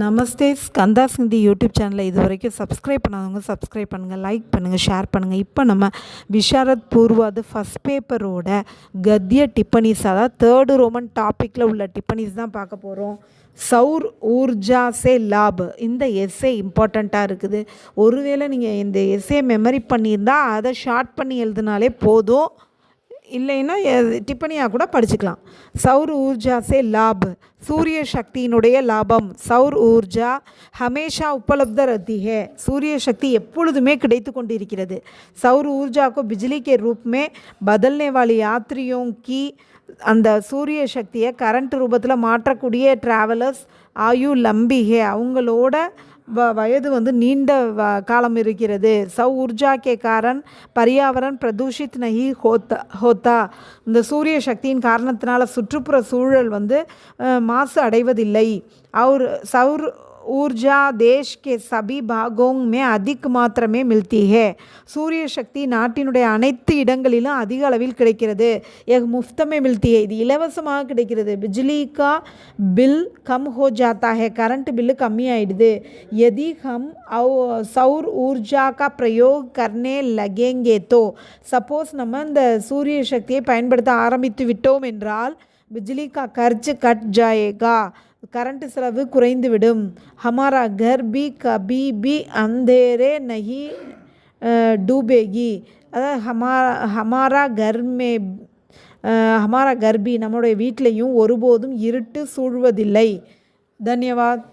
நமஸ்தே ஸ்கந்தா சிந்தி யூடியூப் சேனலை இது வரைக்கும் சப்ஸ்கிரைப் பண்ணாதவங்க சப்ஸ்கிரைப் பண்ணுங்கள், லைக் பண்ணுங்கள், ஷேர் பண்ணுங்கள். இப்போ நம்ம விஷாரத் பூர்வாது ஃபஸ்ட் பேப்பரோட கத்திய டிப்பனிஸ், அதாவது தேர்டு ரோமன் டாப்பிக்கில் உள்ள டிப்பனிஸ் தான் பார்க்க போகிறோம். சௌர் ஊர்ஜா சே லாப், இந்த எஸ்ஸே இம்பார்ட்டண்ட்டாக இருக்குது. ஒருவேளை நீங்கள் இந்த எஸ்ஸே மெமரி பண்ணியிருந்தால் அதை ஷார்ட் பண்ணி எழுதினாலே போதும், இல்லைன்னா டிப்பனியாக கூட படிச்சுக்கலாம். சௌர் ஊர்ஜா சே லாப், சூரிய சக்தியினுடைய லாபம். சௌர் ஊர்ஜா ஹமேஷா உபலப்த रहती है, சூரிய சக்தி எப்பொழுதுமே கிடைத்து கொண்டிருக்கிறது. சௌர் ஊர்ஜா को बिजली के रूप में बदलने वाली यात्रियों की, அந்த சூரிய சக்தியை கரண்ட் ரூபத்தில் மாற்றக்கூடிய ட்ராவலர்ஸ் ஆயு லம்பி ஹே, அவங்களோட வயது நீண்ட காலம் இருக்கிறது. சௌ ஊர்ஜா கே காரன் பர்யாவரன் பிரதூஷித் நஹி ஹோத்தா, இந்த சூரிய சக்தியின் காரணத்தினால சுற்றுப்புற சூழல் மாசு அடைவதில்லை. और सौर ऊर्जा देश के सभी भागों में अधिक मात्रा में मिलती है, சூரிய சக்தி நாட்டினுடைய அனைத்து இடங்களிலும் அதிக அளவில் கிடைக்கிறது. एक मुफ्त में मिलती है, இது இலவசமாக கிடைக்கிறது. बिजली का बिल कम हो जाता है, करंट बिल कमी आइடுது. यदि हम सौर ऊर्जा का प्रयोग करने लगेंगे तो, सपोज நம்ம இந்த சூரிய சக்தியை பயன்படுத்த ஆரம்பித்து விட்டோம் என்றால் बिजली का खर्च कट जाएगा, करंट செலவு குறைந்துவிடும். हमारा घर भी कभी भी अंधेरे नहीं डूबेगी, அதாவது हमारा घर में हमारा घर भी, நம்மளுடைய வீட்டிலையும் ஒருபோதும் இருட்டு சூழ்வதில்லை. தன்யவாத்.